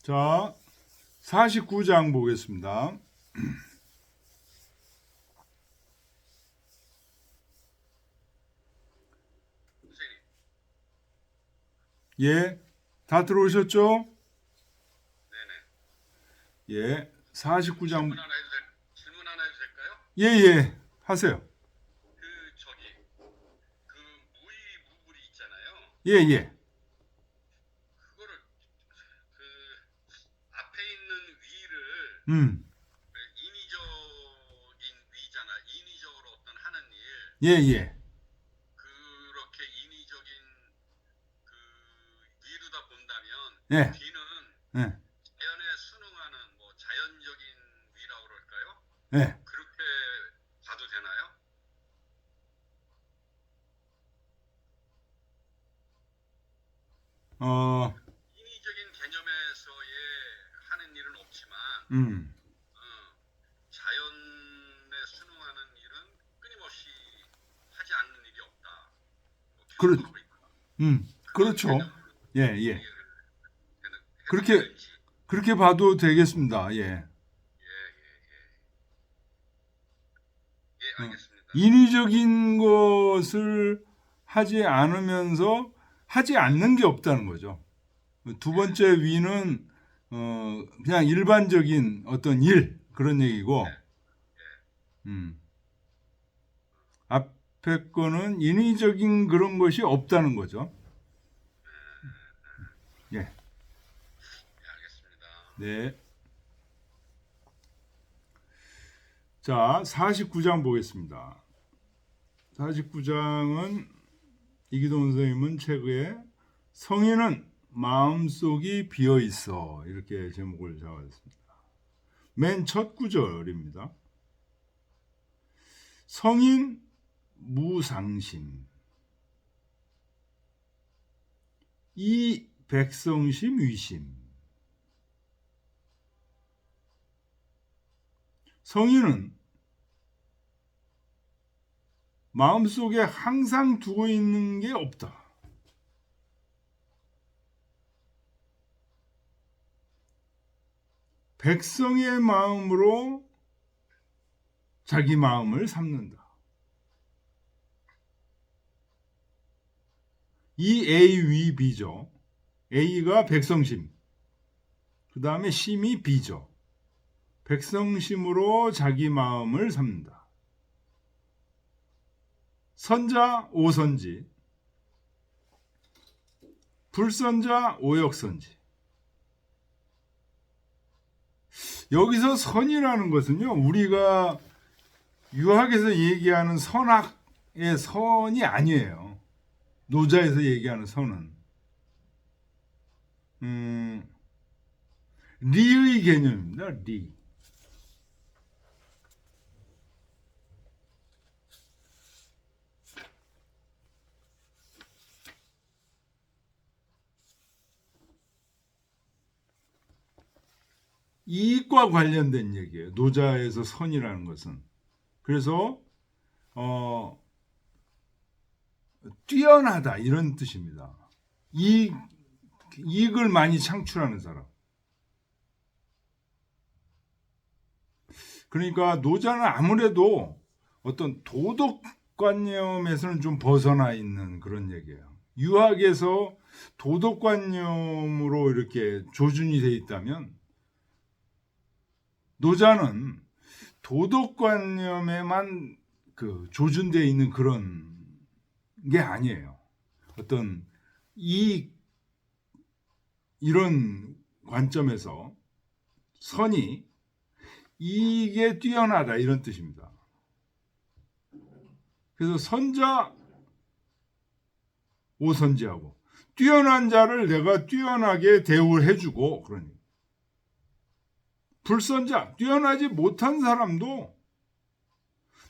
자, 49장 보겠습니다. 예, 다 들어오셨죠? 예, 49장. 질문 하나 해도 될까요? 예, 예, 하세요. 그 무의 무불이 있잖아요. 예, 예. 그거를 그 앞에 있는 위를 음, 인위적인 위잖아. 인위적으로 어떤 하는 일. 예, 예. 그렇게 인위적인 그 위로다 본다면 예, 뒤는 예, 자연에 순응하는 뭐 자연적인 위라고 그럴까요? 예. 그렇게 봐도 되나요? 인위적인 개념에서의 하는 일은 없지만 음, 자연에 순응하는 일은 끊임없이 하지 않는 일이 없다. 뭐 그렇, 계속하고 있다. 그렇죠. 예, 예. 이해를 그렇게, 해석되는지. 그렇게 봐도 되겠습니다. 예. 알겠습니다. 인위적인 것을 하지 않으면서 하지 않는 게 없다는 거죠. 두 번째 위는 그냥 일반적인 어떤 일 그런 얘기고, 앞에 거는 인위적인 그런 것이 없다는 거죠. 예, 알겠습니다. 네. 자, 49장 보겠습니다. 49장은 이기동 선생님은 책에 성인은 마음속이 비어 있어 이렇게 제목을 잡았습니다. 맨 첫 구절입니다. 성인 무상심 이 백성심 위심. 성인은 마음속에 항상 두고 있는 게 없다. 백성의 마음으로 자기 마음을 삼는다. 이 A 위 B죠. A가 백성심, 그 다음에 심이 B죠. 백성심으로 자기 마음을 삼는다. 선자 오선지, 불선자 오역선지. 여기서 선이라는 것은요, 우리가 유학에서 얘기하는 선악의 선이 아니에요. 노자에서 얘기하는 선은 리의 개념입니다. 리. 이익과 관련된 얘기예요. 노자에서 선이라는 것은. 그래서 뛰어나다 이런 뜻입니다. 이익을 많이 창출하는 사람. 그러니까 노자는 아무래도 어떤 도덕관념에서는 좀 벗어나 있는 그런 얘기예요. 유학에서 도덕관념으로 이렇게 조준이 돼 있다면 노자는 도덕관념에만 조준되어 있는 그런 게 아니에요. 어떤 이런 관점에서 선이 이익에 뛰어나다 이런 뜻입니다. 그래서 선자 오선지하고 뛰어난 자를 내가 뛰어나게 대우를 해주고 그러니 불선자 뛰어나지 못한 사람도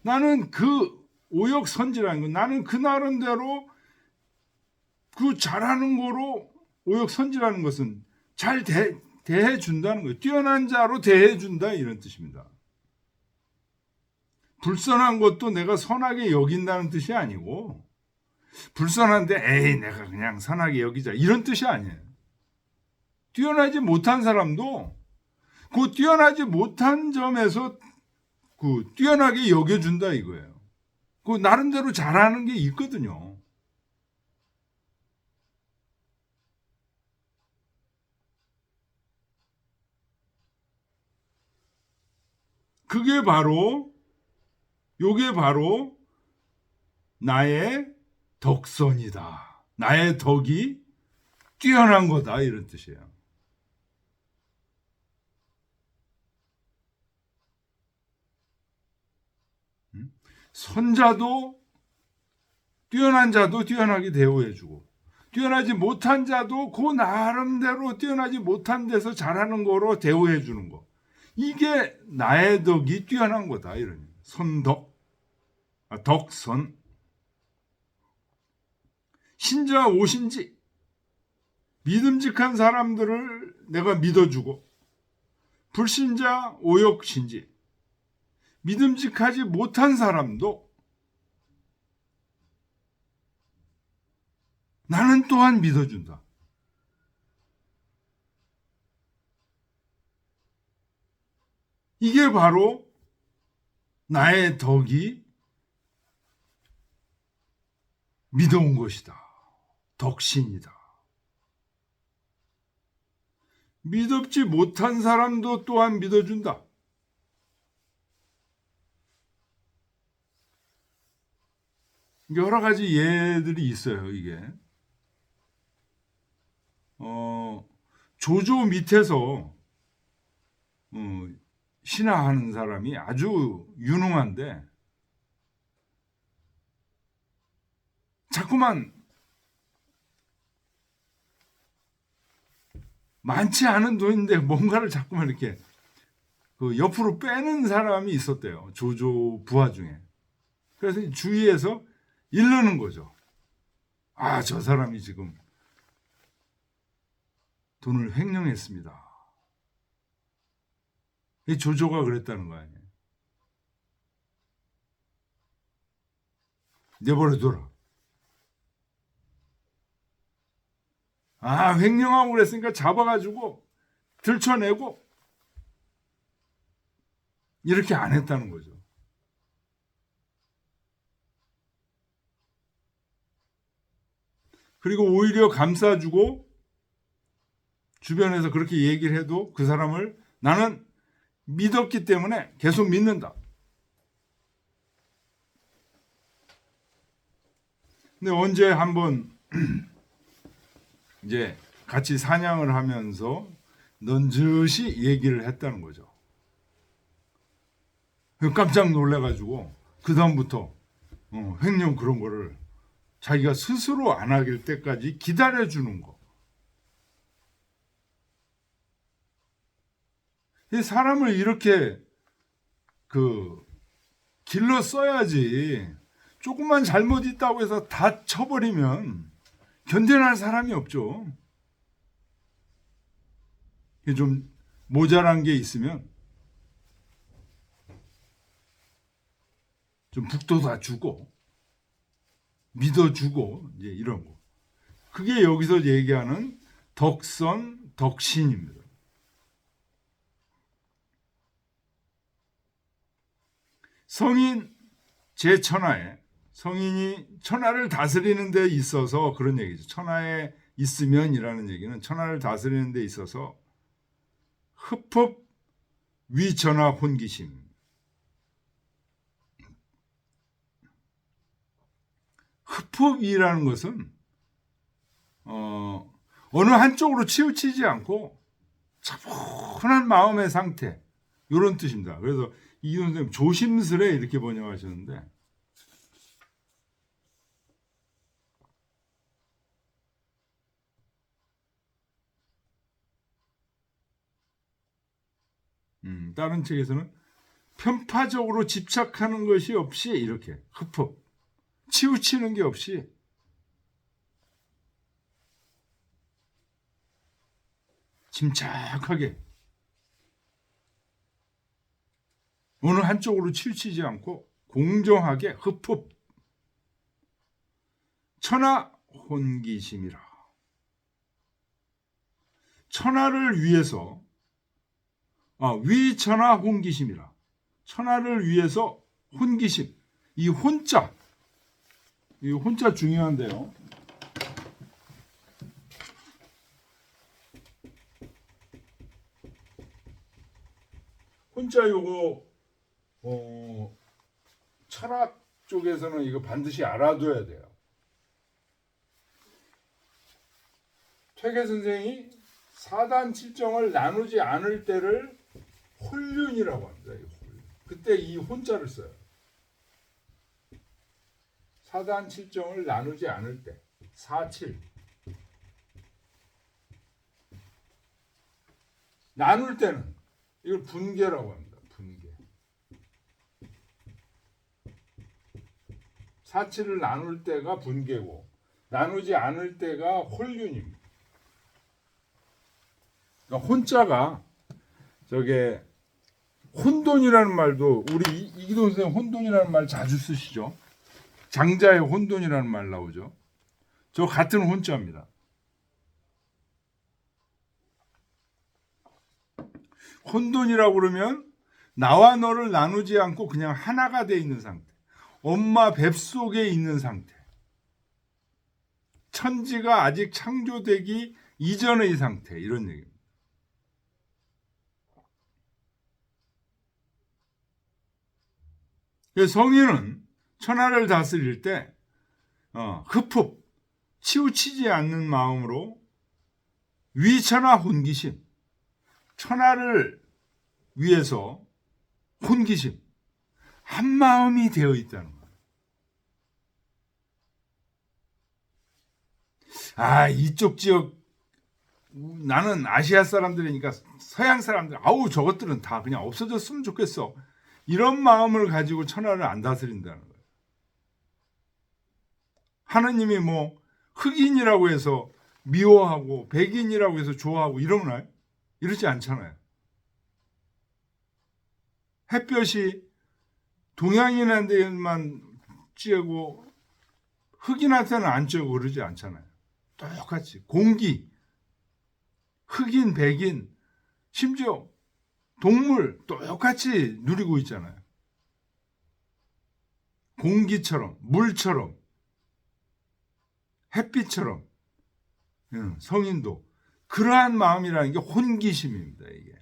나는 그 오역선지라는 건 나는 그 나름대로 그 잘하는 거로 오역선지라는 것은 잘 대해준다는 거예요. 뛰어난 자로 대해준다 이런 뜻입니다. 불선한 것도 내가 선하게 여긴다는 뜻이 아니고 불선한데 에이 내가 그냥 선하게 여기자 이런 뜻이 아니에요. 뛰어나지 못한 사람도 그 뛰어나지 못한 점에서 그 뛰어나게 여겨준다 이거예요. 그 나름대로 잘하는 게 있거든요. 요게 바로 나의 덕선이다. 나의 덕이 뛰어난 거다 이런 뜻이에요. 선자도 뛰어난 자도 뛰어나게 대우해주고 뛰어나지 못한 자도 그 나름대로 뛰어나지 못한 데서 잘하는 거로 대우해주는 거. 이게 나의 덕이 뛰어난 거다 이런 선덕, 덕선. 신자 오신지 믿음직한 사람들을 내가 믿어주고 불신자 오역신지 믿음직하지 못한 사람도 나는 또한 믿어준다. 이게 바로 나의 덕이 믿어온 것이다. 덕신이다. 믿업지 못한 사람도 또한 믿어준다. 여러 가지 예들이 있어요, 이게. 조조 밑에서 신하하는 사람이 아주 유능한데 자꾸만 많지 않은 돈인데 뭔가를 자꾸만 이렇게 그 옆으로 빼는 사람이 있었대요. 조조 부하 중에. 그래서 주위에서 이르는 거죠. 아, 저 사람이 지금 돈을 횡령했습니다. 이 조조가 그랬다는 거 아니에요. 내버려둬라. 아, 횡령하고 그랬으니까 잡아가지고 들춰내고 이렇게 안 했다는 거죠. 그리고 오히려 감싸주고 주변에서 그렇게 얘기를 해도 그 사람을 나는 믿었기 때문에 계속 믿는다. 근데 언제 한번 이제 같이 사냥을 하면서 넌젓이 얘기를 했다는 거죠. 깜짝 놀래가지고 그 다음부터 횡령 그런 거를 자기가 스스로 안 하길 때까지 기다려주는 거. 사람을 이렇게 길러 써야지. 조금만 잘못 있다고 해서 다 쳐버리면 견뎌낼 사람이 없죠. 좀 모자란 게 있으면 좀 북돋아 주고 믿어주고 이제 이런 거. 그게 여기서 얘기하는 덕선, 덕신입니다. 성인 제천하에 성인이 천하를 다스리는 데 있어서 그런 얘기죠. 천하에 있으면이라는 얘기는 천하를 다스리는 데 있어서 흡법 위천하 혼기심. 흡법이라는 것은 어느 한쪽으로 치우치지 않고 차분한 마음의 상태 이런 뜻입니다. 그래서 이윤 선생님 조심스레 이렇게 번역하셨는데 다른 책에서는 편파적으로 집착하는 것이 없이 이렇게 흡법 치우치는 게 없이 침착하게 어느 한쪽으로 치우치지 않고 공정하게 흡법 천하 혼기심이라. 천하를 위해서 위천하 혼기심이라. 천하를 위해서 혼기심. 이 혼자 중요한데요. 혼자 요거 철학 쪽에서는 이거 반드시 알아둬야 돼요. 퇴계 선생이 사단 칠정을 나누지 않을 때를 혼륜이라고 합니다. 그때 이 혼자를 써요. 사단 칠정을 나누지 않을 때 사칠. 나눌 때는 이걸 분계라고 합니다. 분계. 사칠을 나눌 때가 분계고 나누지 않을 때가 혼륜입니다. 그러니까 혼자가 저게 혼돈이라는 말도 우리 이기동 선생님 혼돈이라는 말 자주 쓰시죠. 장자의 혼돈이라는 말 나오죠. 저 같은 혼자입니다. 혼돈이라고 그러면 나와 너를 나누지 않고 그냥 하나가 돼 있는 상태. 엄마 뱃속에 있는 상태. 천지가 아직 창조되기 이전의 상태. 이런 얘기입니다. 성인은 천하를 다스릴 때 흡흡 치우치지 않는 마음으로 위천하 혼기심, 천하를 위해서 혼기심, 한 마음이 되어 있다는 거예요. 이쪽 지역 나는 아시아 사람들이니까 서양 사람들 저것들은 다 그냥 없어졌으면 좋겠어. 이런 마음을 가지고 천하를 안 다스린다는 거예요. 하느님이 흑인이라고 해서 미워하고 백인이라고 해서 좋아하고 이러나요? 이러지 않잖아요. 햇볕이 동양인한테만 쬐고 흑인한테는 안 쬐고 그러지 않잖아요. 똑같이 공기, 흑인, 백인, 심지어 동물 똑같이 누리고 있잖아요. 공기처럼, 물처럼, 햇빛처럼 성인도 그러한 마음이라는 게 혼기심입니다. 이게.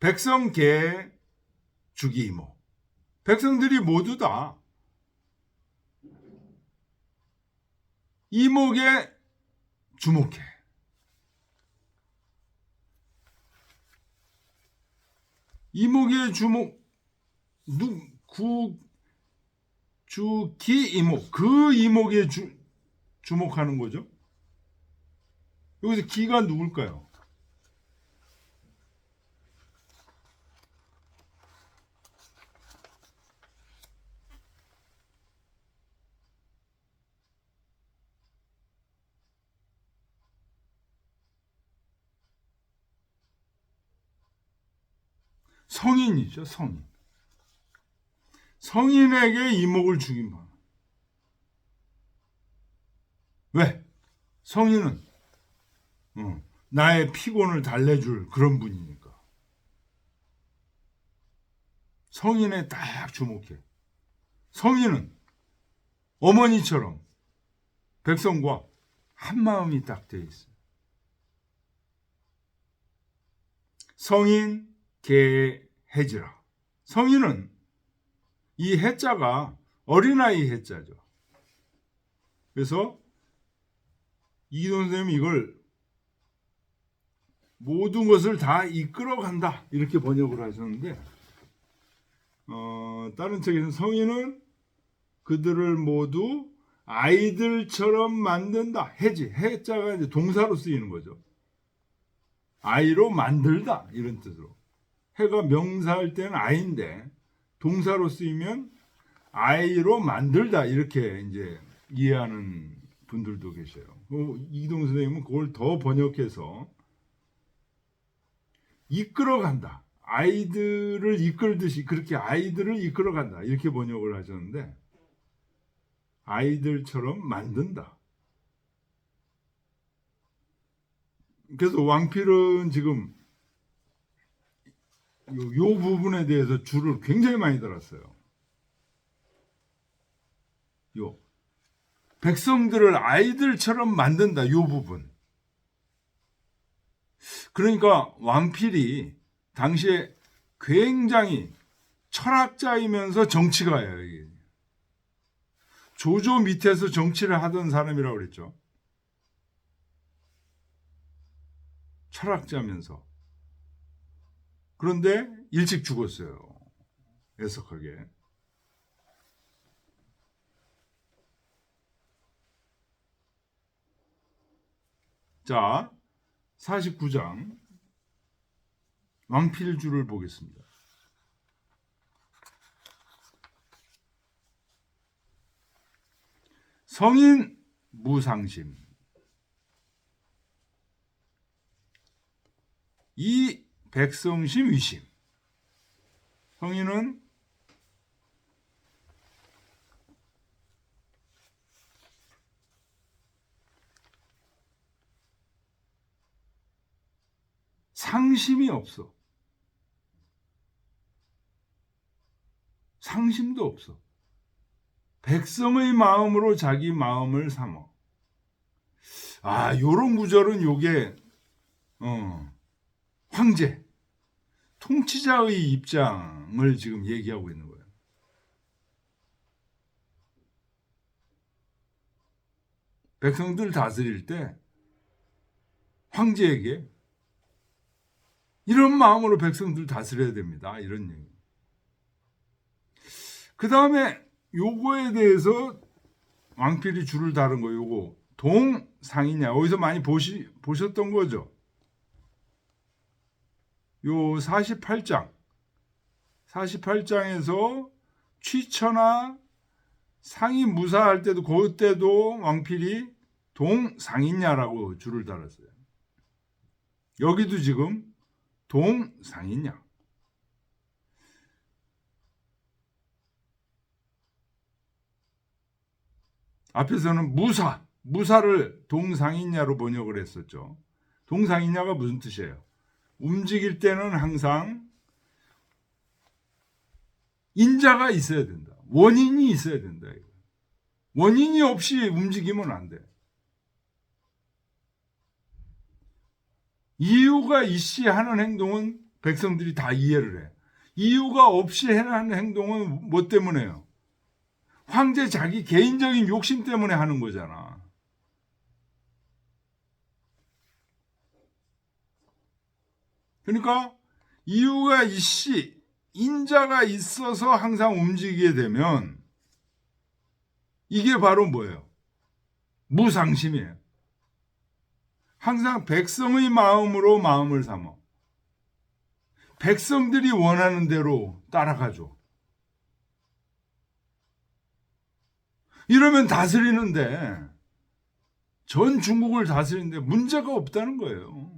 백성계 주기이모. 백성들이 모두 다 이목에 주목해. 이목에 주기이목. 그 이목에 주목하는 거죠. 여기서 기가 누굴까요? 성인이죠, 성인. 성인에게 이목을 주긴 봐. 왜? 성인은 나의 피곤을 달래줄 그런 분이니까. 성인에 딱 주목해. 성인은 어머니처럼 백성과 한 마음이 딱 돼 있어요. 성인 개해지라. 성인은 이 해자가 어린아이 해자죠. 그래서 이기동 선생님이 이걸 모든 것을 다 이끌어간다 이렇게 번역을 하셨는데 다른 책에서는 성인은 그들을 모두 아이들처럼 만든다. 해자가 이제 동사로 쓰이는 거죠. 아이로 만들다 이런 뜻으로. 해가 명사할 때는 아이인데 동사로 쓰이면 아이로 만들다 이렇게 이제 이해하는 분들도 계셔요. 이기동 선생님은 그걸 더 번역해서 이끌어간다. 아이들을 이끌듯이 그렇게 아이들을 이끌어간다. 이렇게 번역을 하셨는데 아이들처럼 만든다. 그래서 왕필은 지금 요 부분에 대해서 줄을 굉장히 많이 달았어요. 요 백성들을 아이들처럼 만든다. 요 부분. 그러니까 왕필이 당시에 굉장히 철학자이면서 정치가예요. 이게. 조조 밑에서 정치를 하던 사람이라고 그랬죠. 철학자면서. 그런데 일찍 죽었어요. 애석하게. 자, 49장 왕필주를 보겠습니다. 성인 무상심. 이 백성심 위심. 성인은 상심이 없어. 상심도 없어. 백성의 마음으로 자기 마음을 삼어. 아, 요런 구절은 요게 황제, 통치자의 입장을 지금 얘기하고 있는 거예요. 백성들 다스릴 때 황제에게 이런 마음으로 백성들 다스려야 됩니다. 이런 얘기. 그 다음에 요거에 대해서 왕필이 줄을 다른 거 요거 동상이냐 어디서 많이 보셨던 거죠. 요 48장에서 취처나 상이 무사할 때도 그때도 왕필이 동상이냐라고 줄을 달았어요. 여기도 지금 동상이냐. 앞에서는 무사를 동상이냐로 번역을 했었죠. 동상이냐가 무슨 뜻이에요? 움직일 때는 항상 인자가 있어야 된다. 원인이 있어야 된다. 원인이 없이 움직이면 안 돼. 이유가 있이 하는 행동은 백성들이 다 이해를 해. 이유가 없이 하는 행동은 뭐 때문에요? 황제 자기 개인적인 욕심 때문에 하는 거잖아. 그러니까 이유가 있이 인자가 있어서 항상 움직이게 되면 이게 바로 뭐예요? 무상심이에요. 항상 백성의 마음으로 마음을 삼어. 백성들이 원하는 대로 따라가죠. 이러면 다스리는데 전 중국을 다스리는데 문제가 없다는 거예요.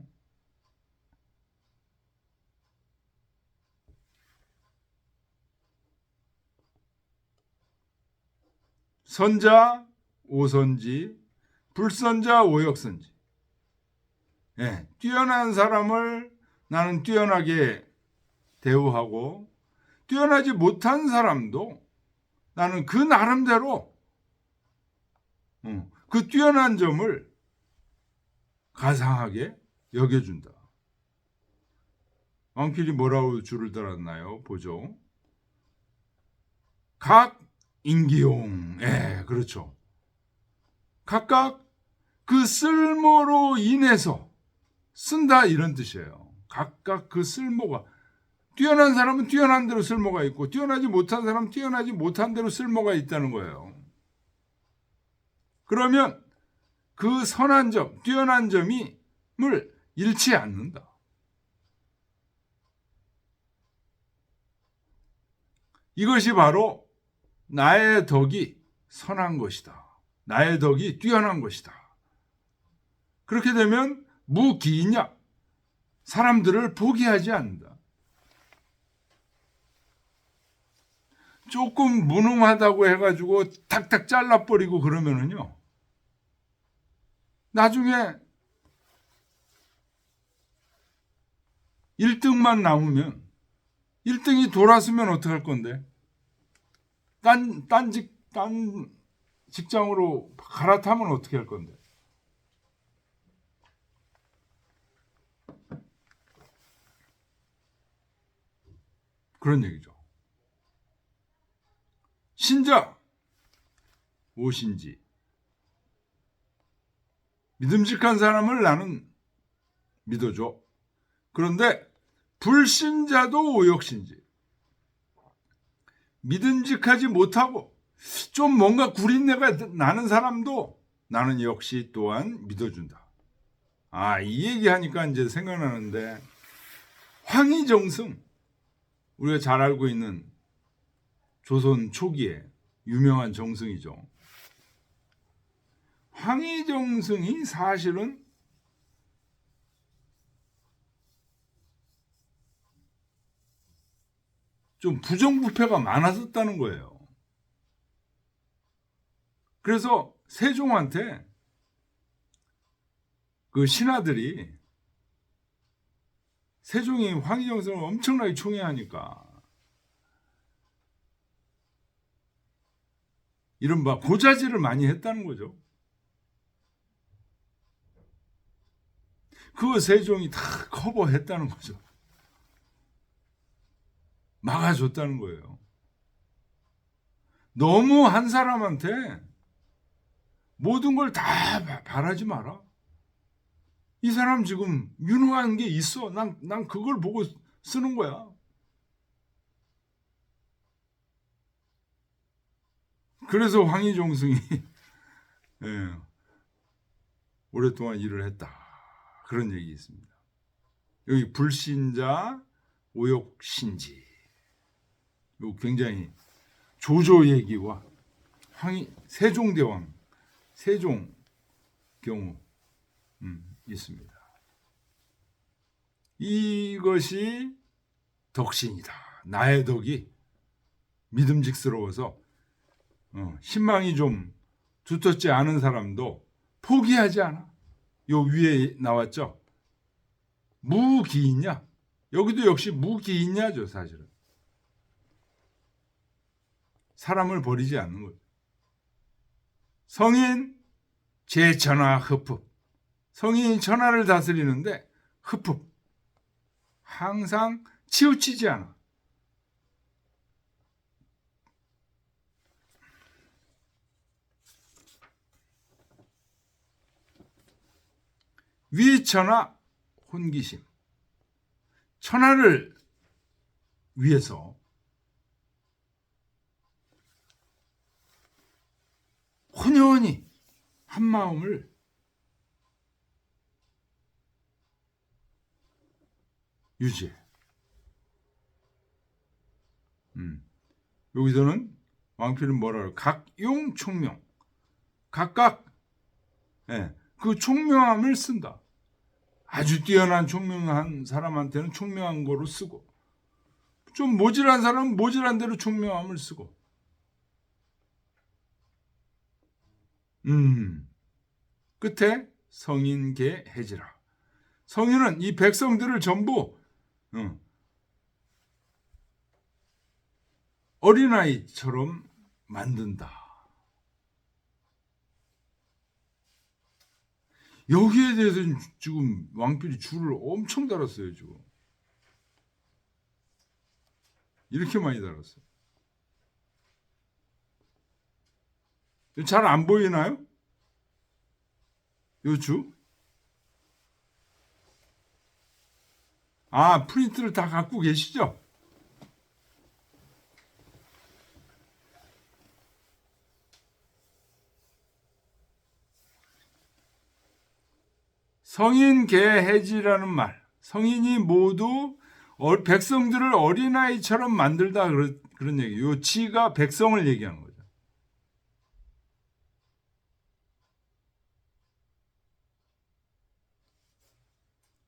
선자 오선지, 불선자 오역선지. 예, 뛰어난 사람을 나는 뛰어나게 대우하고 뛰어나지 못한 사람도 나는 그 나름대로 그 뛰어난 점을 가상하게 여겨준다. 왕필이 뭐라고 줄을 달았나요? 보죠. 각 인기용. 예, 그렇죠. 각각 그 쓸모로 인해서 쓴다 이런 뜻이에요. 각각 그 쓸모가 뛰어난 사람은 뛰어난 대로 쓸모가 있고 뛰어나지 못한 사람은 뛰어나지 못한 대로 쓸모가 있다는 거예요. 그러면 그 선한 점, 뛰어난 점을 잃지 않는다. 이것이 바로 나의 덕이 선한 것이다. 나의 덕이 뛰어난 것이다. 그렇게 되면 무기냐, 사람들을 포기하지 않는다. 조금 무능하다고 해가지고 탁탁 잘라버리고 그러면은요, 나중에 1등만 남으면 1등이 돌았으면 어떡할 건데? 딴 직장으로 갈아타면 어떻게 할 건데? 그런 얘기죠. 신자 무엇인지 믿음직한 사람을 나는 믿어줘. 그런데 불신자도 오역신지 믿음직하지 못하고 좀 뭔가 구린내가 나는 사람도 나는 역시 또한 믿어준다. 이 얘기하니까 이제 생각나는데, 황희정승, 우리가 잘 알고 있는 조선 초기에 유명한 정승이죠. 황희정승이 사실은 좀 부정부패가 많았었다는 거예요. 그래서 세종한테 그 신하들이, 세종이 황희정승을 엄청나게 총애하니까 이른바 고자질을 많이 했다는 거죠. 그거 세종이 다 커버했다는 거죠. 막아줬다는 거예요. 너무 한 사람한테 모든 걸 다 바라지 마라. 이 사람 지금 유능한 게 있어. 난 그걸 보고 쓰는 거야. 그래서 황희종승이 오랫동안 일을 했다. 그런 얘기 있습니다. 여기 불신자, 오역신지. 요 굉장히 조조 얘기와 세종대왕, 세종 경우 있습니다. 이것이 덕신이다. 나의 덕이 믿음직스러워서 신망이 좀 두텁지 않은 사람도 포기하지 않아. 요 위에 나왔죠. 무기인냐? 여기도 역시 무기인냐죠, 사실은. 사람을 버리지 않는 거죠. 성인 제천하 흡흡. 성인이 천하를 다스리는데 흡흡. 항상 치우치지 않아. 위천하 혼기심. 천하를 위해서 혼연히 한 마음을 유지해. 여기서는 왕필은 뭐라 그래요? 각용 총명. 각각 그 총명함을 쓴다. 아주 뛰어난 총명한 사람한테는 총명한 거로 쓰고, 좀 모질한 사람은 모질한 대로 총명함을 쓰고. 끝에 성인계 해지라. 성인은 이 백성들을 전부 어린아이처럼 만든다. 여기에 대해서는 지금 왕필이 줄을 엄청 달았어요. 지금 이렇게 많이 달았어요. 잘 안 보이나요? 요 주? 프린트를 다 갖고 계시죠? 성인계해지라는 말. 성인이 모두 백성들을 어린아이처럼 만들다, 그런 얘기. 요 지가 백성을 얘기하는 거죠.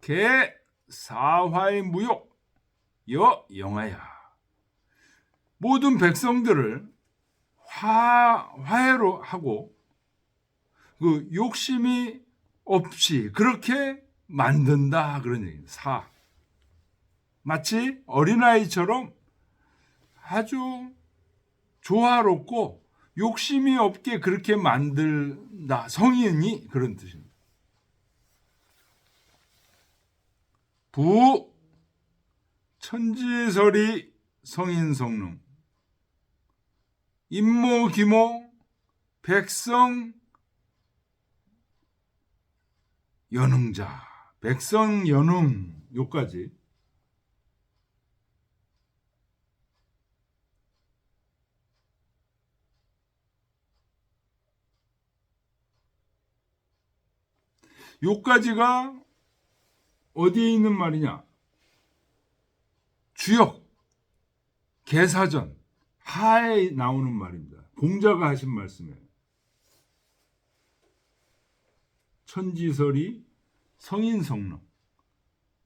개 사화의 무욕 여 영하야. 모든 백성들을 화해로 하고 그 욕심이 없이 그렇게 만든다 그런 얘기입니다. 마치 어린아이처럼 아주 조화롭고 욕심이 없게 그렇게 만들다. 성인이 그런 뜻입니다. 부 천지설이 성인성능 임모기모 백성 연흥자 백성 연흥 요까지 요까지가 어디에 있는 말이냐? 주역 계사전 하에 나오는 말입니다. 공자가 하신 말씀이에요. 천지설이 성인성능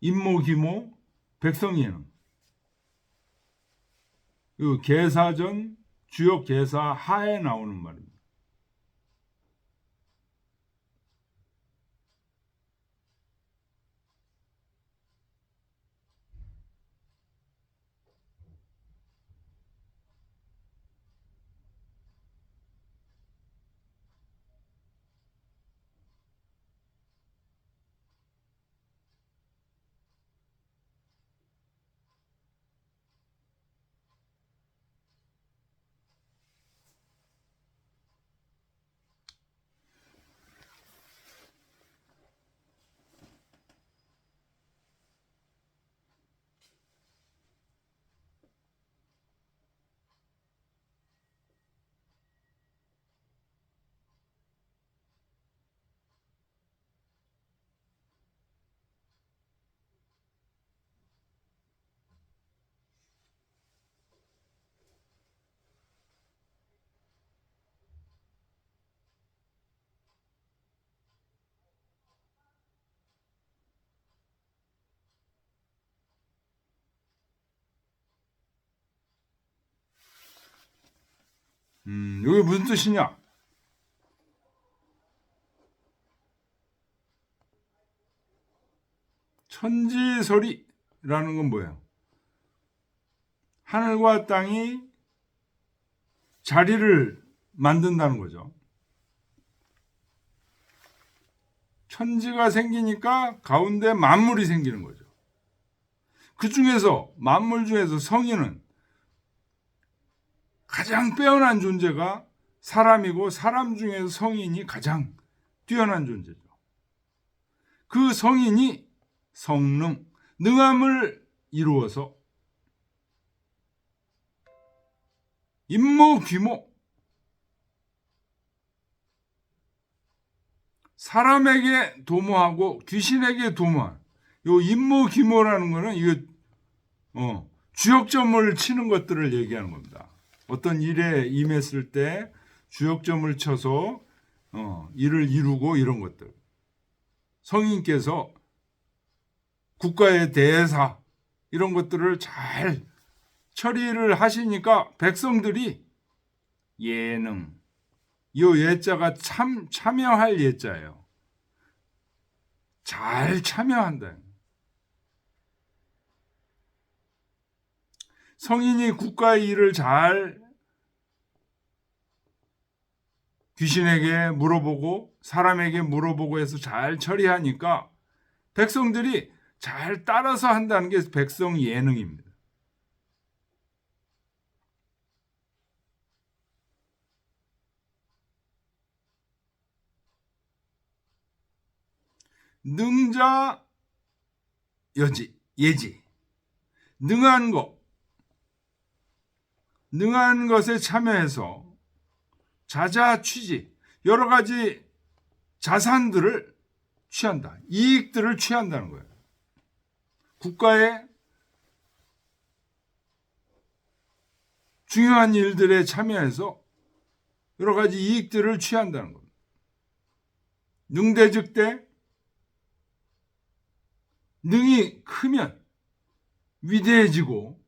임모기모 백성예능 이 계사전 주역 계사 하에 나오는 말입니다. 이게 무슨 뜻이냐? 천지설이라는 건 뭐예요? 하늘과 땅이 자리를 만든다는 거죠. 천지가 생기니까 가운데 만물이 생기는 거죠. 그 중에서 만물 중에서 성인은 가장 빼어난 존재가 사람이고 사람 중에서 성인이 가장 뛰어난 존재죠. 그 성인이 성능, 능함을 이루어서 임모귀모 사람에게 도모하고 귀신에게 도모한 요 임모귀모라는 거는 이거 주역점을 치는 것들을 얘기하는 겁니다. 어떤 일에 임했을 때 주역점을 쳐서 일을 이루고 이런 것들. 성인께서 국가의 대사 이런 것들을 잘 처리를 하시니까 백성들이 예능 이 예자가 참여할 예자예요. 잘 참여한다. 성인이 국가의 일을 잘 귀신에게 물어보고 사람에게 물어보고 해서 잘 처리하니까 백성들이 잘 따라서 한다는 게 백성 예능입니다. 능자 예지 능한 것에 참여해서 자자취지 여러 가지 자산들을 취한다. 이익들을 취한다는 거예요. 국가의 중요한 일들에 참여해서 여러 가지 이익들을 취한다는 겁니다. 능대즉대 능이 크면 위대해지고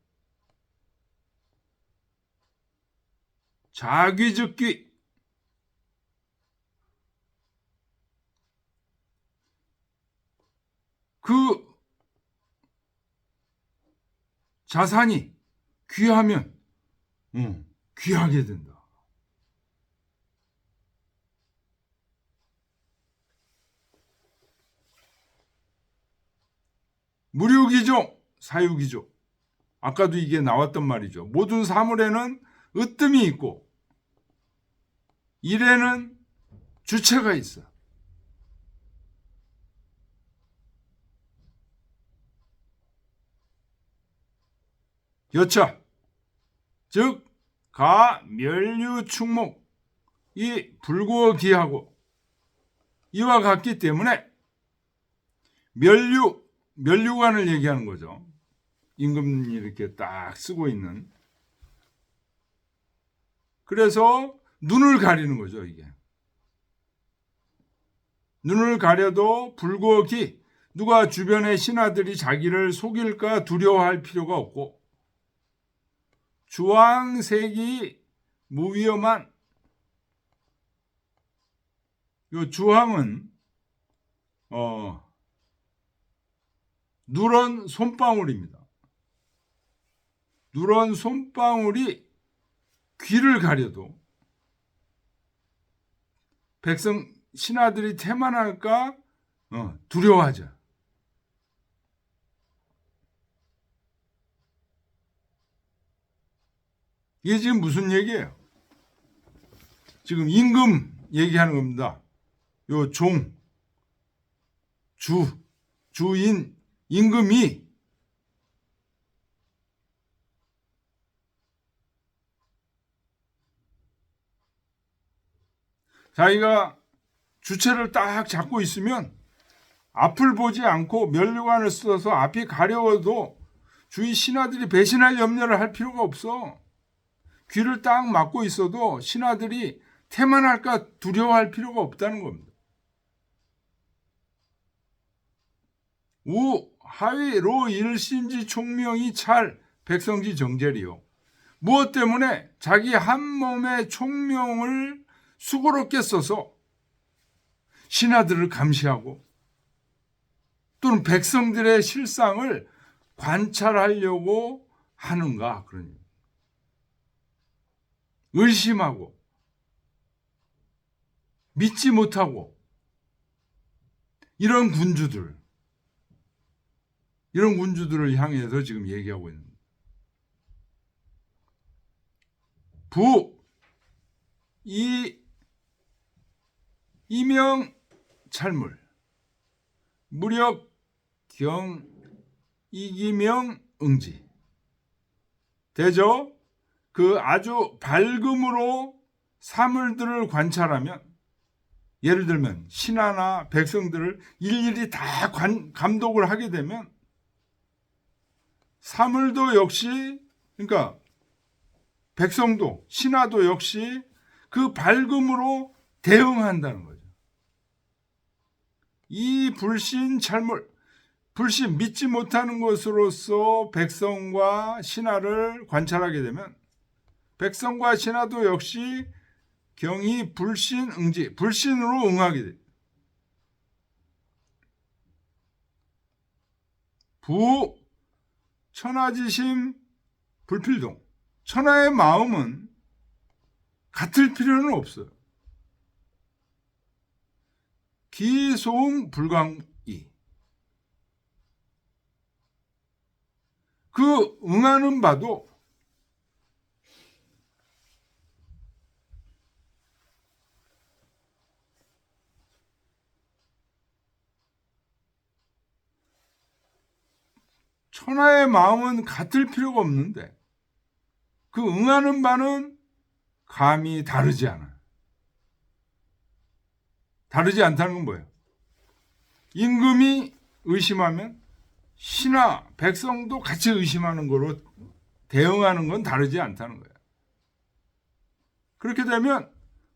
자귀즉귀. 그 자산이 귀하면 귀하게 된다. 무류기종, 사유기종. 아까도 이게 나왔던 말이죠. 모든 사물에는 으뜸이 있고 일에는 주체가 있어. 여차, 즉 가, 멸류, 충목 이 불구기하고 이와 같기 때문에 멸류관을 얘기하는 거죠. 임금이 이렇게 딱 쓰고 있는. 그래서 눈을 가리는 거죠, 이게. 눈을 가려도 불구기, 누가 주변의 신하들이 자기를 속일까 두려워할 필요가 없고, 주황색이 무위험한, 요 주황은 누런 솜방울입니다. 누런 솜방울이 귀를 가려도 백성 신하들이 태만할까 두려워하죠. 이게 지금 무슨 얘기예요? 지금 임금 얘기하는 겁니다. 요 종, 주인, 임금이 자기가 주체를 딱 잡고 있으면 앞을 보지 않고 면류관을 써서 앞이 가려워도 주위 신하들이 배신할 염려를 할 필요가 없어. 귀를 딱 막고 있어도 신하들이 태만할까 두려워할 필요가 없다는 겁니다. 우 하위 로 일신지 총명이 찰 백성지 정제리요. 무엇 때문에 자기 한 몸의 총명을 수고롭게 써서 신하들을 감시하고 또는 백성들의 실상을 관찰하려고 하는가? 그러니 의심하고 믿지 못하고 이런 군주들을 향해서 지금 얘기하고 있는 거예요. 이명 찰물 무력 경 이기명 응지 대저 그 아주 밝음으로 사물들을 관찰하면 예를 들면 신하나 백성들을 일일이 다 감독을 하게 되면 사물도 역시 그러니까 백성도 신하도 역시 그 밝음으로 대응한다는 거죠. 이 불신 찰물 불신 믿지 못하는 것으로서 백성과 신하를 관찰하게 되면 백성과 신하도 역시 경이 불신 응지 불신으로 응하게 돼. 부 천하지심 불필동 천하의 마음은 같을 필요는 없어요. 기소응 불광이 그 응하는 바도 천하의 마음은 같을 필요가 없는데 그 응하는 바는 감이 다르지 않아요. 다르지 않다는 건 뭐예요? 임금이 의심하면 신하, 백성도 같이 의심하는 거로 대응하는 건 다르지 않다는 거예요. 그렇게 되면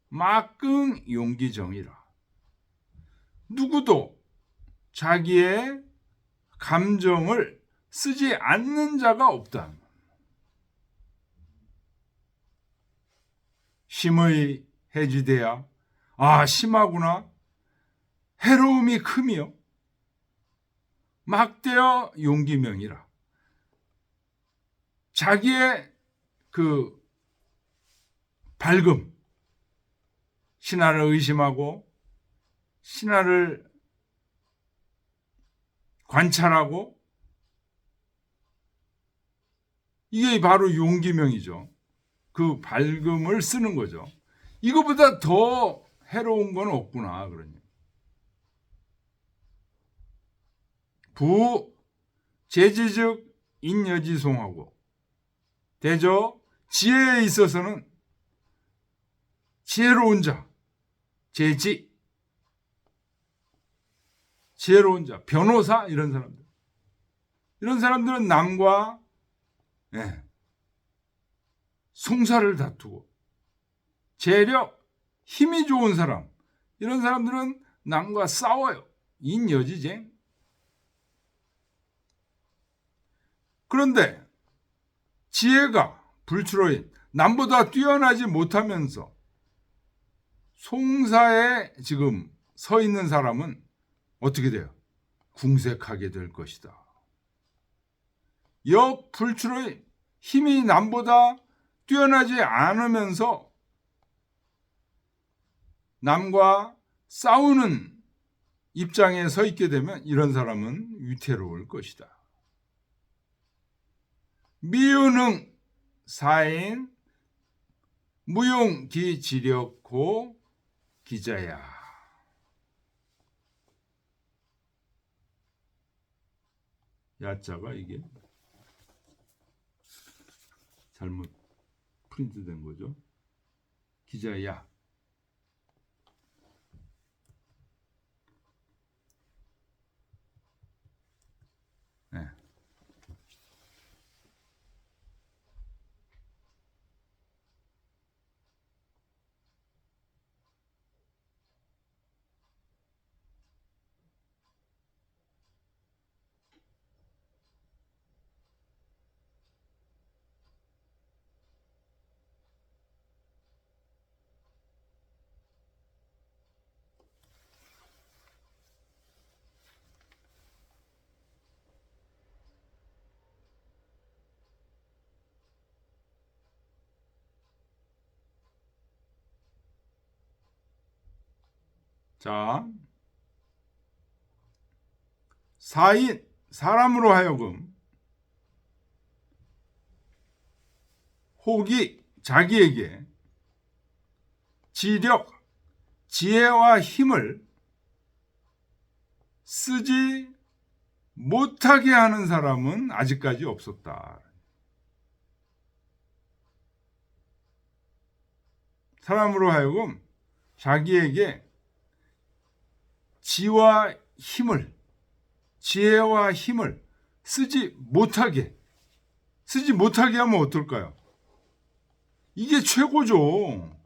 막긍 용기정이라. 누구도 자기의 감정을 쓰지 않는 자가 없다. 심의 해지되야 아 심하구나 해로움이 크며 막대여 용기명이라. 자기의 그 밝음, 신하를 의심하고 신하를 관찰하고 이게 바로 용기명이죠. 그 밝음을 쓰는 거죠. 이거보다 더 해로운 건 없구나. 그러니 부 재지즉 인여지송하고 대저 지혜에 있어서는 지혜로운 자, 재지 지혜로운 자, 변호사 이런 사람들은 남과 송사를 다투고 재력, 힘이 좋은 사람 이런 사람들은 남과 싸워요. 인여지쟁. 그런데 지혜가 불출호인 남보다 뛰어나지 못하면서 송사에 지금 서 있는 사람은 어떻게 돼요? 궁색하게 될 것이다. 역 불출호인 힘이 남보다 뛰어나지 않으면서 남과 싸우는 입장에 서 있게 되면 이런 사람은 위태로울 것이다. 미유능 사인 무용기지력고 기자야. 야자가 이게 잘못 프린트된 거죠. 기자야. 네. 자, 사인 사람으로 하여금 혹이 자기에게 지력, 지혜와 힘을 쓰지 못하게 하는 사람은 아직까지 없었다. 사람으로 하여금 자기에게 지혜와 힘을 쓰지 못하게 하면 어떨까요? 이게 최고죠.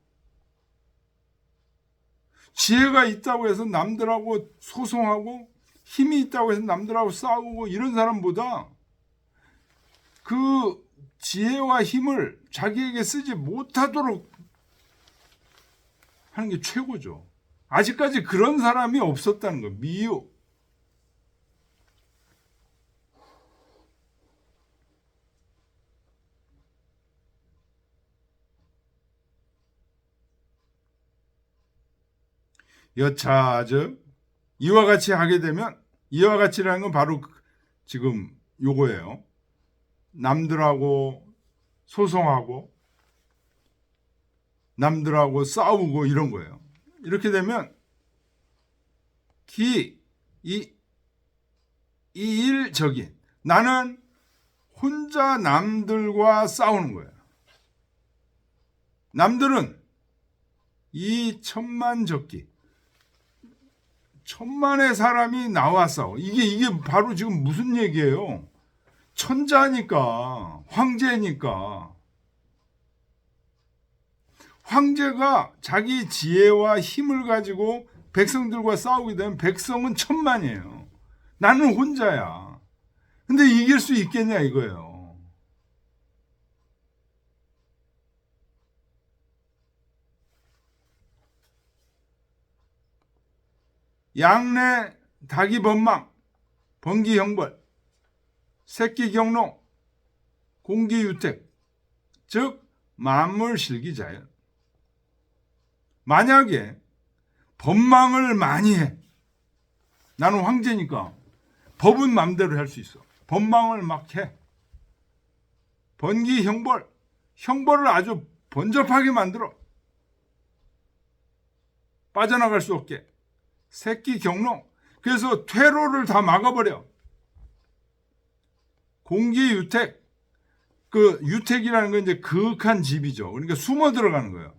지혜가 있다고 해서 남들하고 소송하고 힘이 있다고 해서 남들하고 싸우고 이런 사람보다 그 지혜와 힘을 자기에게 쓰지 못하도록 하는 게 최고죠. 아직까지 그런 사람이 없었다는 거. 미유. 여차 즉 이와 같이 하게 되면 이와 같이라는 건 바로 지금 요거예요. 남들하고 소송하고 남들하고 싸우고 이런 거예요. 이렇게 되면 이일적인 나는 혼자 남들과 싸우는 거예요. 남들은 이 천만적기 천만의 사람이 나와 싸워. 이게 바로 지금 무슨 얘기예요? 천자니까 황제니까 황제가 자기 지혜와 힘을 가지고 백성들과 싸우게 되면 백성은 천만이에요. 나는 혼자야. 근데 이길 수 있겠냐 이거예요. 양내 닭이 번망, 번기 형벌, 새끼 경농, 공기유택, 즉 만물 실기자연. 만약에 법망을 많이 해. 나는 황제니까 법은 마음대로 할 수 있어. 법망을 막 해. 번기 형벌, 형벌을 아주 번잡하게 만들어. 빠져나갈 수 없게. 새끼 경농, 그래서 퇴로를 다 막아버려. 공기유택, 그 유택이라는 건 이제 그윽한 집이죠. 그러니까 숨어 들어가는 거예요.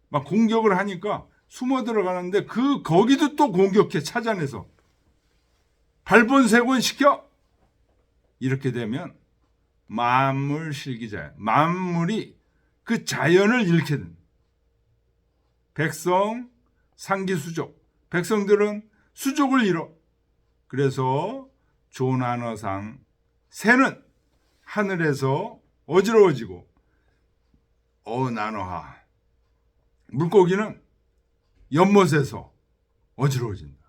막 공격을 하니까 숨어 들어가는데 거기도 또 공격해, 찾아내서. 발본색원 시켜. 이렇게 되면 만물 실기자연, 만물이 그 자연을 잃게 된다. 백성 상기수족, 백성들은 수족을 잃어. 그래서 조난어상, 새는 하늘에서 어지러워지고 어난어하, 물고기는 연못에서 어지러워진다.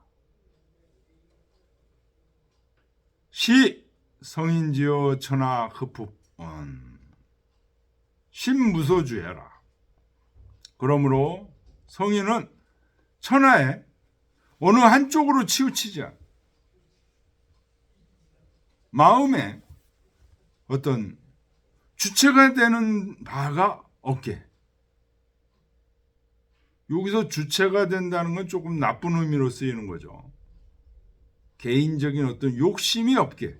시 성인지어 천하 흡흡언 신무소주해라. 그러므로 성인은 천하에 어느 한쪽으로 치우치지 않아. 마음에 어떤 주체가 되는 바가 없게. 여기서 주체가 된다는 건 조금 나쁜 의미로 쓰이는 거죠. 개인적인 어떤 욕심이 없게.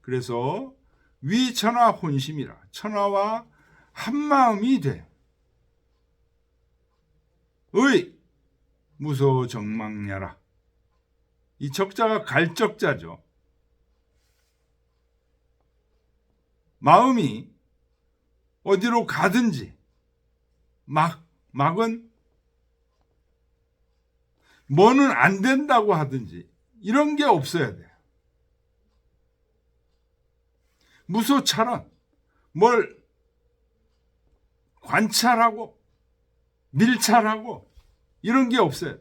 그래서 위천하 혼심이라. 천하와 한마음이 돼. 의 무소 정망야라. 이 적자가 갈적자죠. 마음이 어디로 가든지 막은 뭐는 안 된다고 하든지 이런 게 없어야 돼요. 무소찰은 뭘 관찰하고 밀찰하고 이런 게 없어요.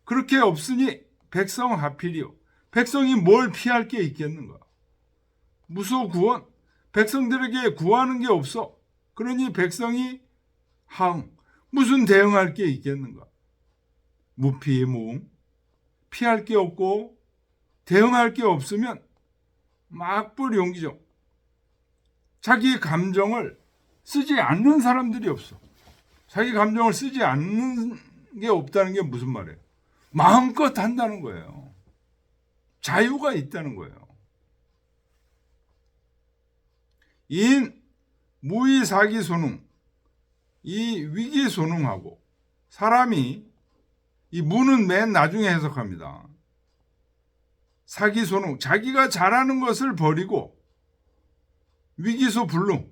그렇게 없으니 백성 하필이요. 백성이 뭘 피할 게 있겠는가? 무소구원. 백성들에게 구하는 게 없어. 그러니 백성이 항. 무슨 대응할 게 있겠는가? 무피무응. 피할 게 없고 대응할 게 없으면 막불용기죠. 자기 감정을 쓰지 않는 사람들이 없어. 자기 감정을 쓰지 않는 게 없다는 게 무슨 말이에요? 마음껏 한다는 거예요. 자유가 있다는 거예요. 인 무의사기소능, 이 위기소능하고 사람이 이 무는 맨 나중에 해석합니다. 사기소능, 자기가 잘하는 것을 버리고 위기소 불능,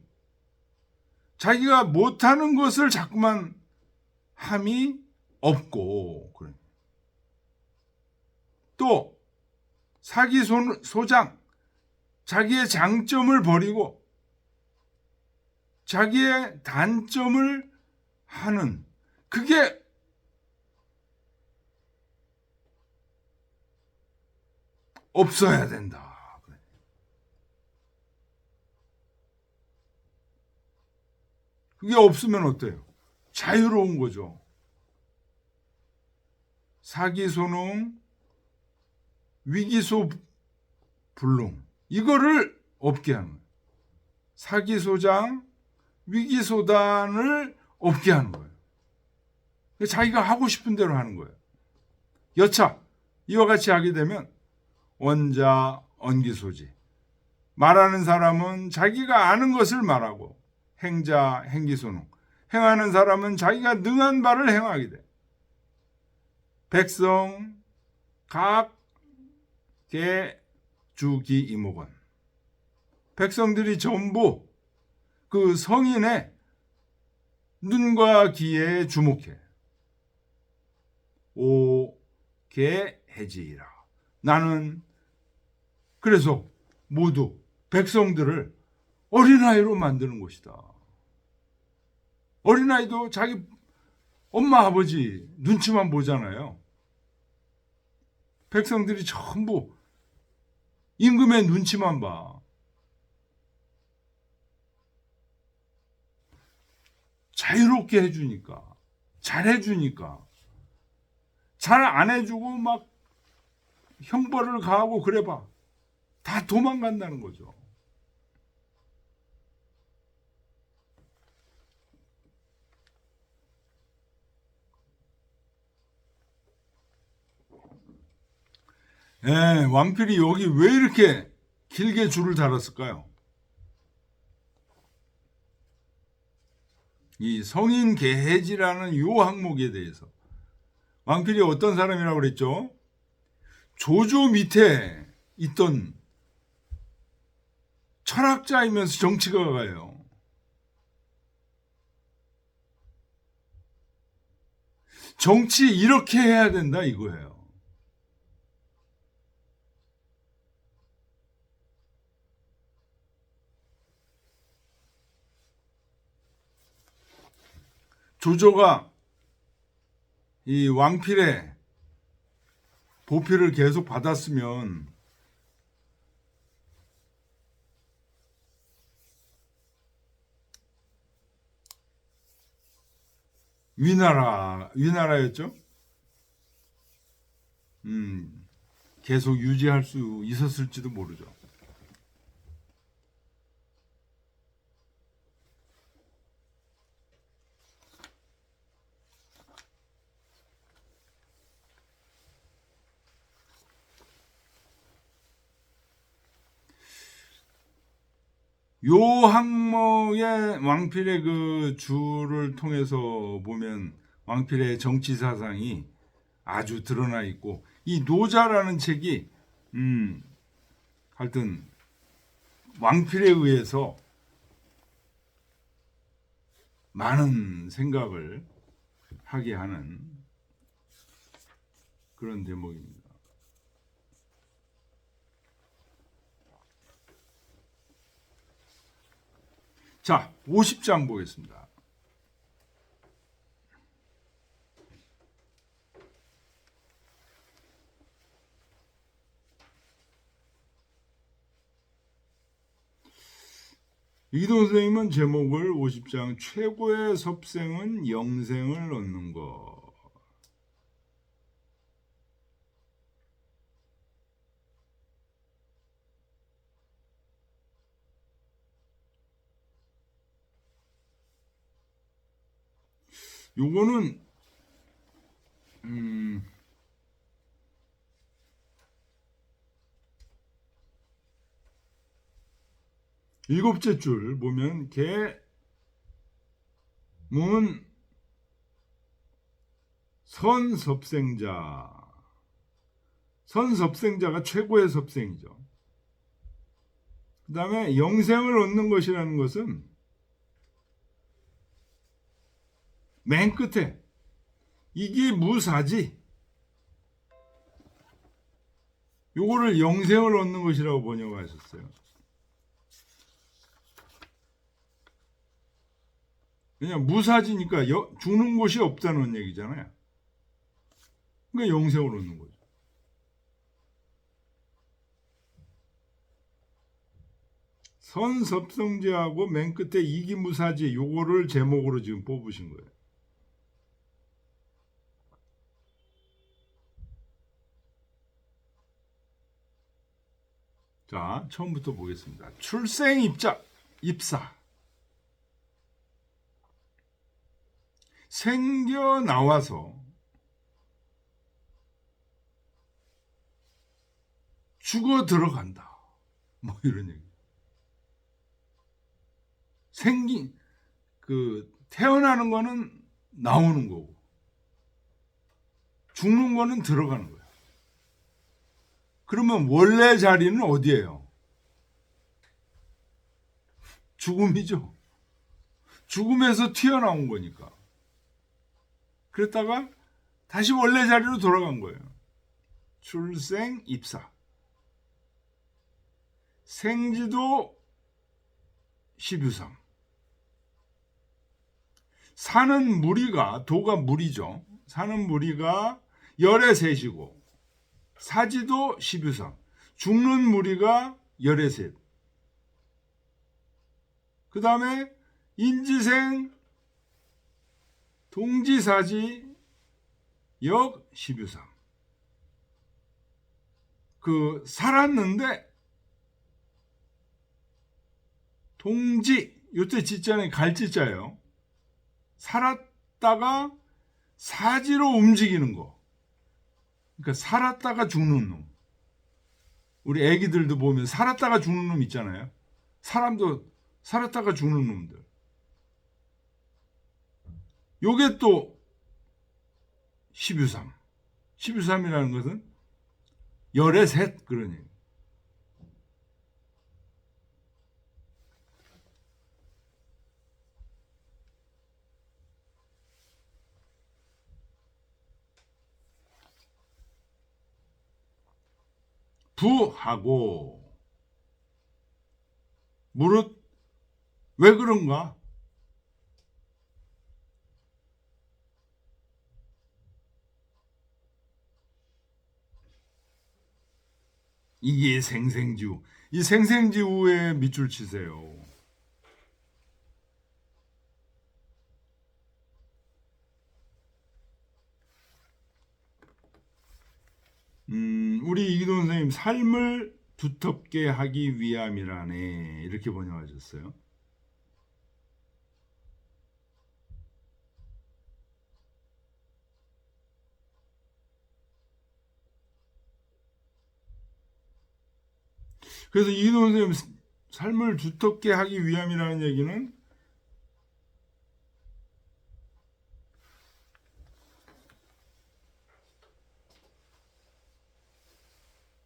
자기가 못하는 것을 자꾸만 함이 없고, 또 사기소장, 자기의 장점을 버리고 자기의 단점을 하는, 그게 없어야 된다. 그게 없으면 어때요? 자유로운 거죠. 사기소능, 위기소 불능, 이거를 없게 하는 거예요. 사기소장, 위기소단을 없게 하는 거예요. 자기가 하고 싶은 대로 하는 거예요. 여차, 이와 같이 하게 되면 원자, 언기소지. 말하는 사람은 자기가 아는 것을 말하고, 행자, 행기소능. 행하는 사람은 자기가 능한 바를 행하게 돼. 백성, 각, 개, 주기, 이목원. 백성들이 전부 그 성인의 눈과 귀에 주목해. 오, 개, 해지이라. 나는 그래서 모두 백성들을 어린아이로 만드는 것이다. 어린아이도 자기 엄마 아버지 눈치만 보잖아요. 백성들이 전부 임금의 눈치만 봐. 자유롭게 해주니까, 잘해주니까. 잘 안 해주고 막 형벌을 가하고 그래봐. 다 도망간다는 거죠. 왕필이 여기 왜 이렇게 길게 줄을 달았을까요? 이 성인 계해지라는 요 항목에 대해서 왕필이 어떤 사람이라고 그랬죠? 조조 밑에 있던 철학자이면서 정치가가요. 정치 이렇게 해야 된다 이거예요. 조조가 이 왕필의 보필을 계속 받았으면 위나라였죠. 계속 유지할 수 있었을지도 모르죠. 요 항목의 왕필의 그 주를 통해서 보면 왕필의 정치 사상이 아주 드러나 있고, 이 노자라는 책이 하여튼 왕필에 의해서 많은 생각을 하게 하는 그런 대목입니다. 자, 50장 보겠습니다. 이동 선생님은 제목을 50장 최고의 섭생은 영생을 얻는 것. 요거는 일곱째 줄 보면 계문 선섭생자. 선섭생자가 최고의 섭생이죠. 그 다음에 영생을 얻는 것이라는 것은 맨 끝에 이게 무사지. 요거를 영생을 얻는 것이라고 번역하셨어요. 그냥 무사지니까 죽는 곳이 없다는 얘기잖아요. 그러니까 영생을 얻는 거죠. 선섭성제하고 맨 끝에 이기무사지 요거를 제목으로 지금 뽑으신 거예요. 자, 처음부터 보겠습니다. 입사. 생겨 나와서 죽어 들어간다. 뭐 이런 얘기. 태어나는 거는 나오는 거고, 죽는 거는 들어가는 거예요. 그러면 원래 자리는 어디예요? 죽음이죠. 죽음에서 튀어나온 거니까. 그랬다가 다시 원래 자리로 돌아간 거예요. 입사. 생지도 12상. 사는 무리가, 도가 무리죠. 사는 무리가 열의 셋이고 사지도 12상. 죽는 무리가 열의 셋. 그 다음에 인지생 동지사지 역 12상. 살았는데 동지, 요때 지자는 갈지자예요. 살았다가 사지로 움직이는 거. 그러니까 살았다가 죽는 놈. 우리 애기들도 보면 살았다가 죽는 놈 있잖아요. 사람도 살았다가 죽는 놈들. 요게 또 12삼. 12삼이라는 것은 열의 셋 그런 얘기. 부하고 무릇 왜 그런가? 이게 생생지우. 이 생생지우에 밑줄 치세요. 우리 이기동 선생님 삶을 두텁게 하기 위함이라네 이렇게 번역하셨어요. 그래서 이기동 선생님 삶을 두텁게 하기 위함이라는 얘기는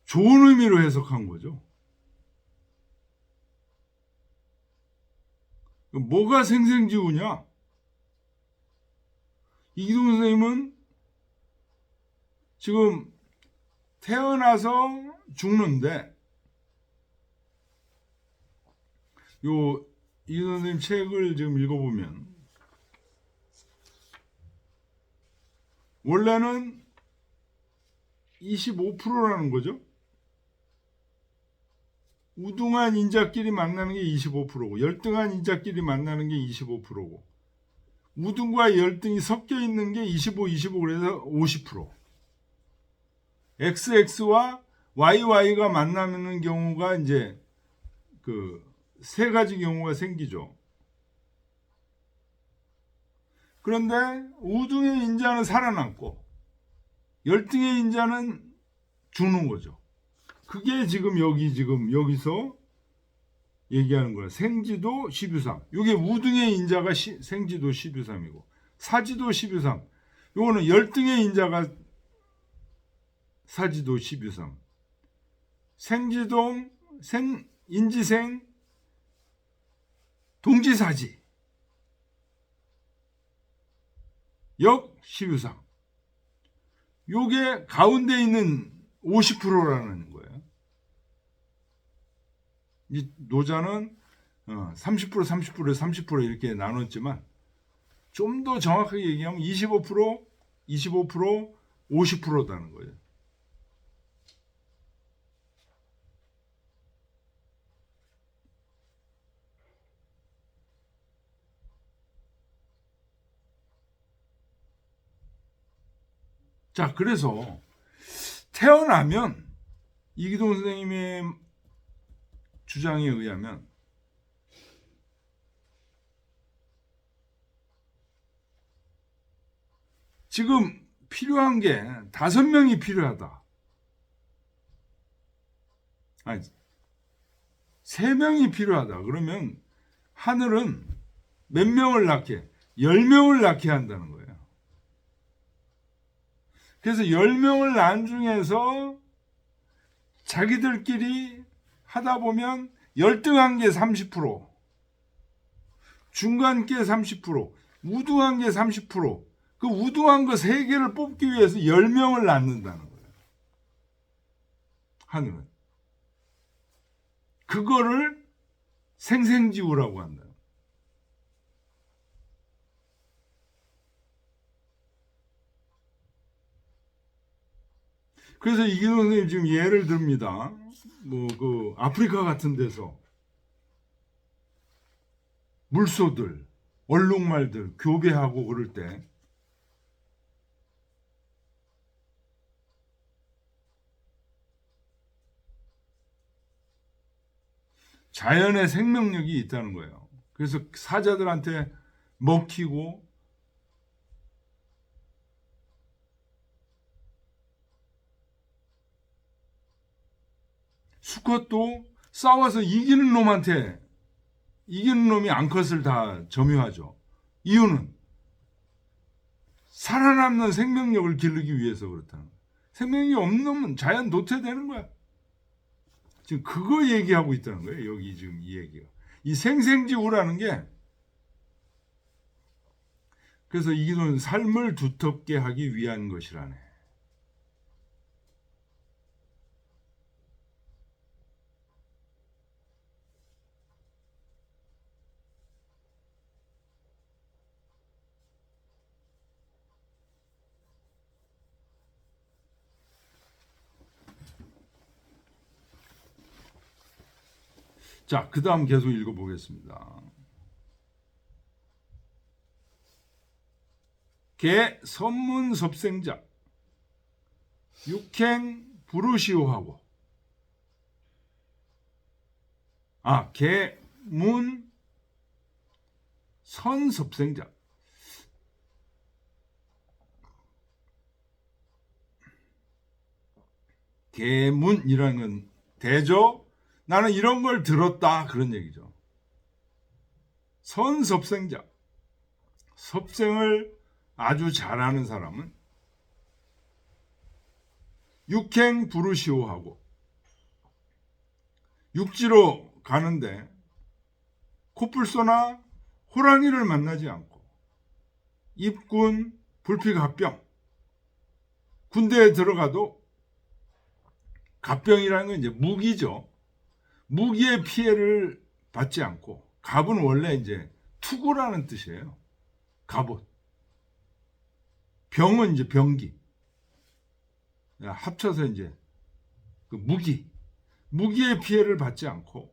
좋은 의미로 해석한 거죠. 뭐가 생생지우냐? 이기동 선생님은 지금 태어나서 죽는데 이기동 선생님 책을 지금 읽어보면 원래는 25%라는 거죠. 우등한 인자끼리 만나는 게 25%고 열등한 인자끼리 만나는 게 25%고 우등과 열등이 섞여 있는 게 25, 25 그래서 50%. XX와 YY가 만나는 경우가 이제 세 가지 경우가 생기죠. 그런데 우등의 인자는 살아남고 열등의 인자는 죽는 거죠. 그게 지금 여기서 얘기하는 거야. 생지도 12삼. 이게 우등의 인자가 생지도 12삼이고 사지도 12삼. 요거는 열등의 인자가 사지도 12삼. 생지동, 인지생, 동지사지. 역 12삼. 요게 가운데 있는 50%라는 거예요. 이 노자는 30%, 30%, 30% 이렇게 나눴지만 좀 더 정확하게 얘기하면 25%, 25%, 50%다는 거예요. 자, 그래서 태어나면 이기동 선생님의 주장에 의하면 지금 필요한 게 5명이 필요하다. 아니, 3명이 필요하다. 그러면 하늘은 몇 명을 낳게? 10명을 낳게 한다는 거예요. 그래서 10명을 낳은 중에서 자기들끼리 하다 보면 열등한 게 30%, 중간 게 30%, 우등한 게 30%, 그 우등한 거 3개를 뽑기 위해서 10명을 낳는다는 거예요. 하늘은. 그거를 생생지우라고 한다. 그래서 이기동 선생님 지금 예를 듭니다. 뭐 그 아프리카 같은 데서 물소들, 얼룩말들 교배하고 그럴 때 자연의 생명력이 있다는 거예요. 그래서 사자들한테 먹히고 수컷도 싸워서 이기는 놈이 암컷을 다 점유하죠. 이유는 살아남는 생명력을 기르기 위해서 그렇다는 거예요. 생명력이 없는 놈은 자연 도태되는 거야. 지금 그거 얘기하고 있다는 거예요. 여기 지금 이 얘기가. 이 생생지후라는 게 그래서 이기는 삶을 두텁게 하기 위한 것이라네. 자, 그 다음 계속 읽어보겠습니다. 개 선문섭생자 육행 부르시오하고 개문 선섭생자 개문이라는 건 대조 나는 이런 걸 들었다 그런 얘기죠. 선섭생자 섭생을 아주 잘하는 사람은 육행 부르시오하고 육지로 가는데 코뿔소나 호랑이를 만나지 않고 입군 불필갑병 군대에 들어가도 갑병이라는 건 이제 무기죠. 무기의 피해를 받지 않고 갑은 원래 이제 투구라는 뜻이에요. 갑옷. 병은 이제 병기. 합쳐서 이제 그 무기의 피해를 받지 않고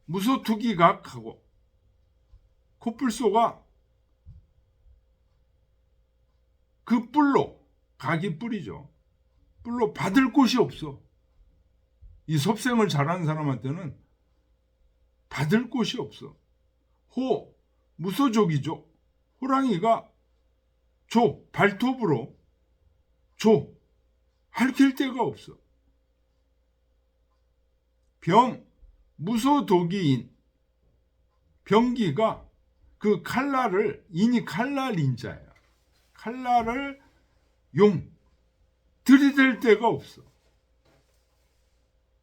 무소투기각하고 코뿔소가 그 뿔로 각이 뿔이죠. 뿔로 받을 곳이 없어. 이 섭생을 잘하는 사람한테는 받을 곳이 없어. 무소족이죠. 호랑이가 발톱으로 핥힐 데가 없어. 무소독이인 병기가 그 칼날을 인이 칼날 인자예요. 칼날을 들이댈 데가 없어.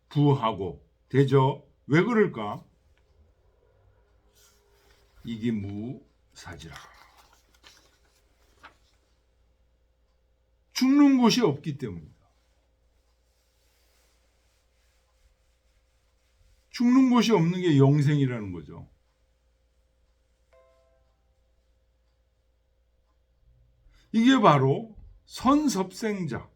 부하고 대저 왜 그럴까? 이기무사지라. 죽는 곳이 없기 때문이다. 죽는 곳이 없는 게 영생이라는 거죠. 이게 바로 선섭생자.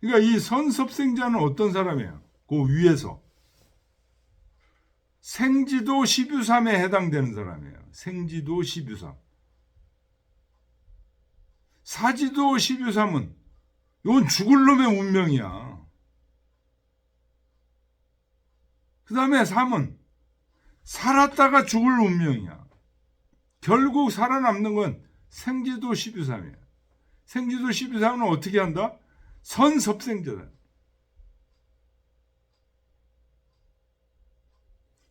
그러니까 이 선섭생자는 어떤 사람이에요? 그 위에서 생지도 12삼에 해당되는 사람이에요. 생지도 12삼. 사지도 12삼은 이건 죽을 놈의 운명이야. 그 다음에 3은 살았다가 죽을 운명이야. 결국 살아남는 건 생지도 12삼이야. 생지도 12삼은 어떻게 한다? 선섭생자다.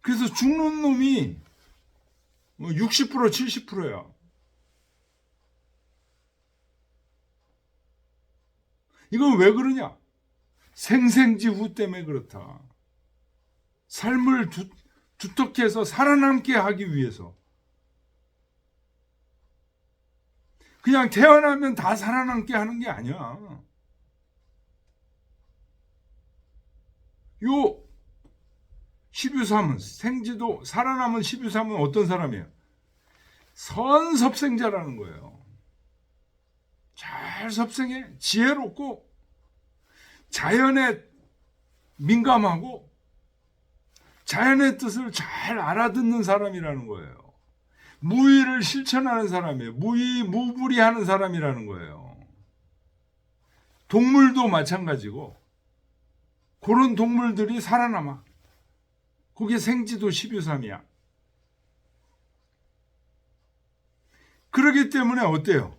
그래서 죽는 놈이 60% 70%야. 이건 왜 그러냐? 생생지후 때문에 그렇다. 삶을 두텁게 해서 살아남게 하기 위해서. 그냥 태어나면 다 살아남게 하는 게 아니야. 십유삼은 생지도 살아남은 십유삼은 어떤 사람이에요? 선섭생자라는 거예요. 잘 섭생해, 지혜롭고 자연에 민감하고 자연의 뜻을 잘 알아듣는 사람이라는 거예요. 무의를 실천하는 사람이에요. 무의무불이하는 사람이라는 거예요. 동물도 마찬가지고 그런 동물들이 살아남아. 그게 생지도 십유삼이야. 그렇기 때문에 어때요?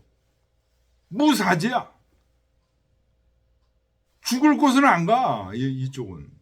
무사지야. 죽을 곳은 안 가. 이쪽은.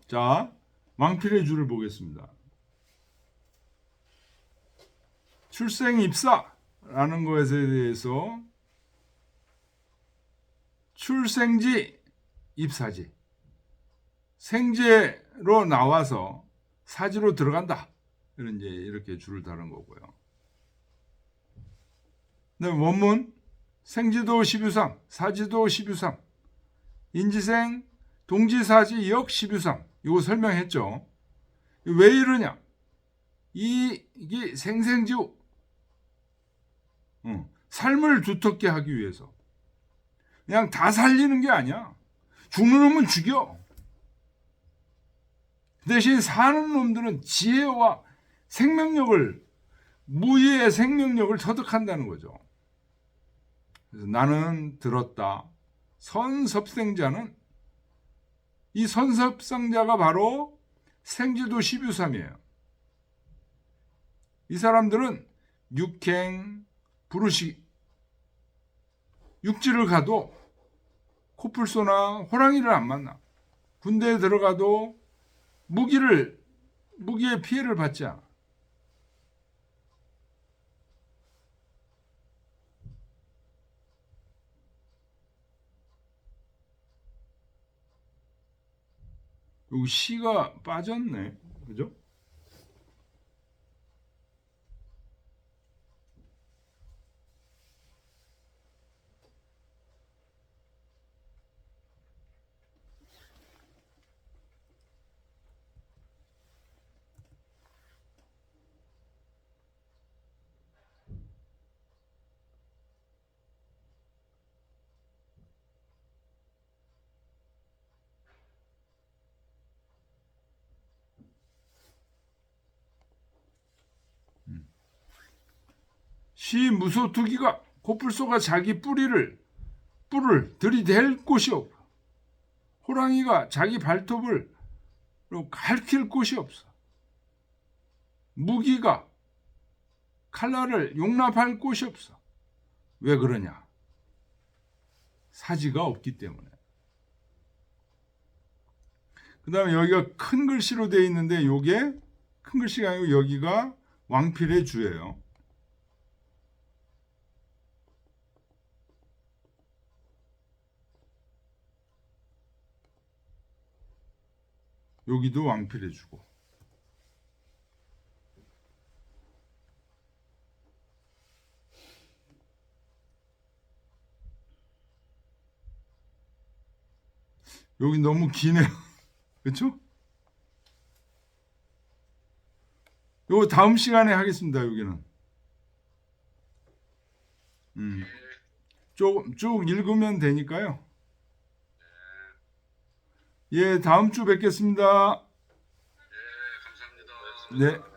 자, 왕필의 주를 보겠습니다. 출생입사라는 것에 대해서 출생지, 입사지. 생제로 나와서 사지로 들어간다. 이제 이렇게 줄을 다른 거고요. 그다음에 원문 생지도 십유삼, 사지도 십유삼, 인지생, 동지사지 역 십유삼. 이거 설명했죠. 왜 이러냐? 이게 생생지우. 삶을 두텁게 하기 위해서. 그냥 다 살리는 게 아니야. 죽는 놈은 죽여. 대신 사는 놈들은 지혜와 생명력을, 무의의 생명력을 터득한다는 거죠. 그래서 나는 들었다. 선섭생자는, 이 선섭생자가 바로 생지도 십유삼이에요. 이 사람들은 육행, 부르시, 육지를 가도 코뿔소나 호랑이를 안 만나. 군대에 들어가도 무기의 피해를 받지 않아. 여기 시가 빠졌네. 그죠? 시 무소투기가 코뿔소가 자기 뿔을 들이댈 곳이 없고 호랑이가 자기 발톱을 갈킬 곳이 없어. 무기가 칼날을 용납할 곳이 없어. 왜 그러냐? 사지가 없기 때문에. 그 다음에 여기가 큰 글씨로 되어 있는데 요게 큰 글씨가 아니고 여기가 왕필의 주예요. 여기도 왕필의 주고. 여기 너무 기네요. 그렇죠? 요거 다음 시간에 하겠습니다. 여기는. 쭉 읽으면 되니까요. 예, 다음 주 뵙겠습니다. 네, 감사합니다. 네.